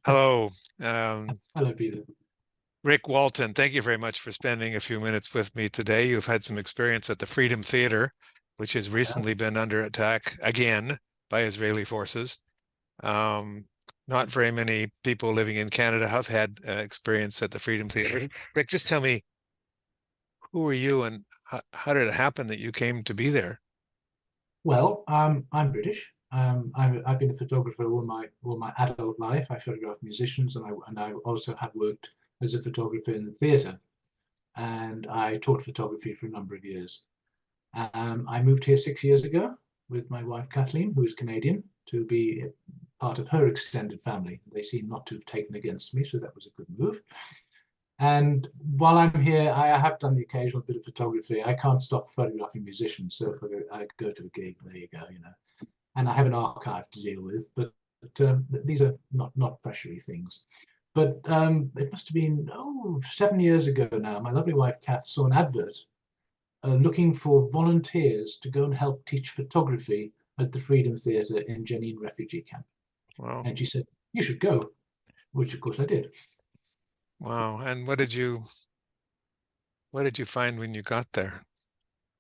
Hello, Hello, Peter. Rik Walton. Thank you very much for spending a few minutes with me today. You've had some experience at the Freedom Theater, which has Yeah. recently been under attack again by Israeli forces. Um, Not very many people living in Canada have had experience at the Freedom Theater. Rik, just tell me, who are you and how did it happen that you came to be there? Well, I'm British. I've been a photographer all my adult life. I photograph musicians, and I also have worked as a photographer in the theatre. And I taught photography for a number of years. I moved here 6 years ago with my wife Kathleen, who is Canadian, to be part of her extended family. They seem not to have taken against me, so that was a good move. And while I'm here, I have done the occasional bit of photography. I can't stop photographing musicians, so if I go to a gig, there you go, you know. And I have an archive to deal with, but these are not pressury things. But it must have been 7 years ago now. My lovely wife Kath saw an advert looking for volunteers to go and help teach photography at the Freedom Theatre in Jenin refugee camp. Wow, And she said, "You should go," which of course I did. wow. And what did you find when you got there?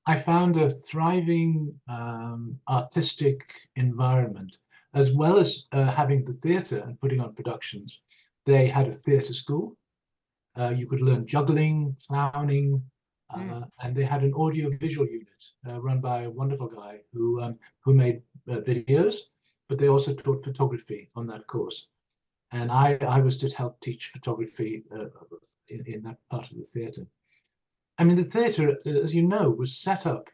I found a thriving artistic environment, as well as having the theatre and putting on productions. They had a theatre school. You could learn juggling, clowning, Hmm. and they had an audio-visual unit run by a wonderful guy who made videos, but they also taught photography on that course. And I was to help teach photography in that part of the theatre. I mean, the theatre, as you know, was set up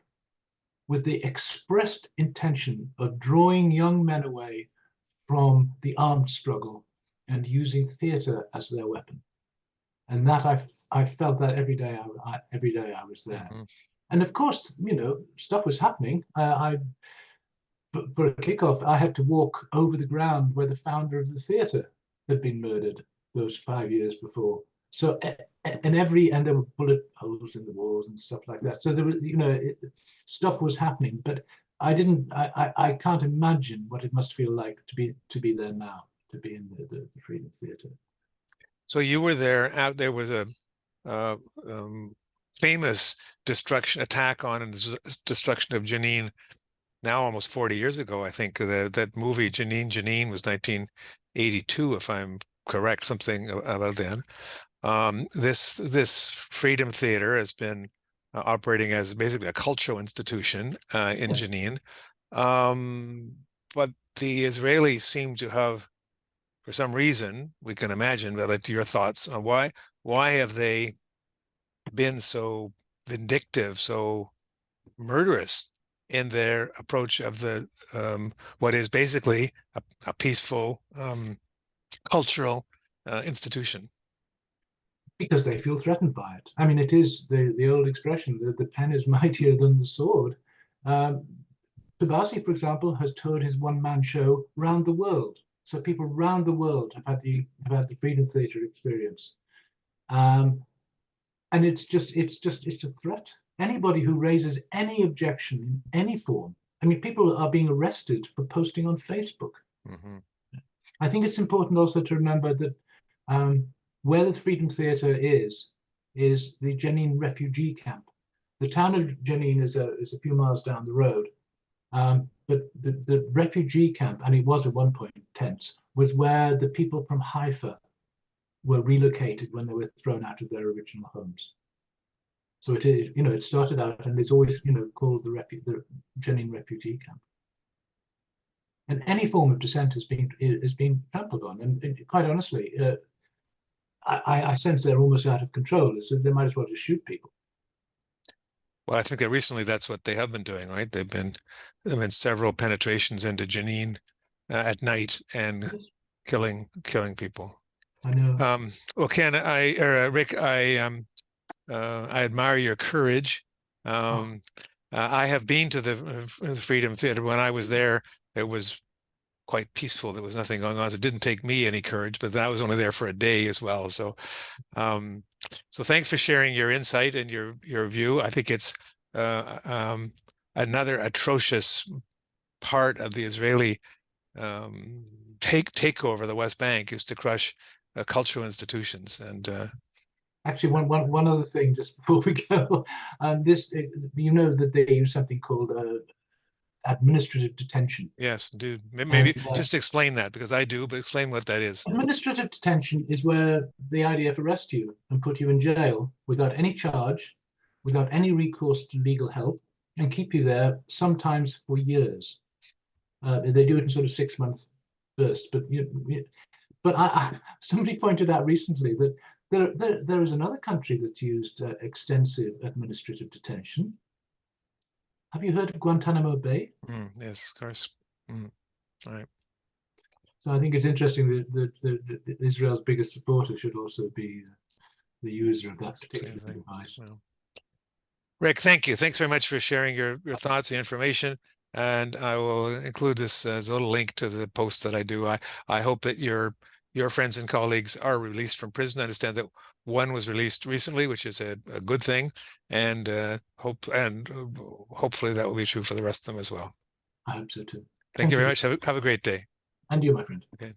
with the expressed intention of drawing young men away from the armed struggle and using theatre as their weapon. And that I felt that every day I was there. Hmm. And of course, stuff was happening. For a kickoff, I had to walk over the ground where the founder of the theatre had been murdered those 5 years before. So and there were bullet holes in the walls and stuff like that. So there was, stuff was happening, but I can't imagine what it must feel like to be there now, to be in the Freedom Theatre. So you were there. There was a uh, um, famous destruction attack on and destruction of Jenin now almost 40 years ago. I think that movie Jenin was 1982, if I'm correct, something about then. This Freedom Theater has been operating as basically a cultural institution in Yes. Jenin. Um, but the Israelis seem to have, for some reason, we can imagine, but like your thoughts on why have they been so vindictive, so murderous in their approach of the what is basically a peaceful cultural institution. Because they feel threatened by it. I mean, it is the old expression that the pen is mightier than the sword. Um, Tabasi, for example, has toured his one-man show round the world. So people around the world have had the Freedom Theatre experience, um, and it's a threat. Anybody who raises any objection in any form. I mean, people are being arrested for posting on Facebook. Hmm. I think it's important also to remember that where the Freedom Theatre is the Jenin refugee camp. The town of Jenin is a few miles down the road, but the refugee camp, and it was at one point tents, was where the people from Haifa were relocated when they were thrown out of their original homes. So it is, it started out and it's always, called the Jenin refugee camp. And any form of dissent has been trampled on. And quite honestly, I sense they're almost out of control. So they might as well just shoot people. Well, I think that recently that's what they have been doing, right? There have been several penetrations into Jenin at night and Yes, killing people. I know. Well, Ken, Rik, I admire your courage. Oh, Um, I have been to the Freedom Theater. When I was there, it was quite peaceful. There was nothing going on. It didn't take me any courage, but I was only there for a day as well. Um, so thanks for sharing your insight and your view. I think it's uh, um, another atrocious part of the Israeli um, take over the West Bank is to crush cultural institutions. And Actually, one other thing just before we go, this you know that they use something called administrative detention. yes, dude, And maybe just explain that, because I do, but explain what that is. administrative detention is where the IDF arrest you and put you in jail without any charge, without any recourse to legal help, and keep you there sometimes for years. They do it in sort of 6 month bursts, but somebody pointed out recently that there is another country that's used extensive administrative detention. Have you heard of Guantanamo Bay? Yes, of course. All right. So I think it's interesting that Israel's biggest supporter should also be the user of that particular device. Well, Rik, thank you. Thanks very much for sharing your thoughts and information. And I will include this as a little link to the post that I do. I hope that your friends and colleagues are released from prison. I understand that one was released recently, which is a good thing, and hopefully that will be true for the rest of them as well. I hope so too. Thank you very much. Have a great day. And you, my friend. Okay.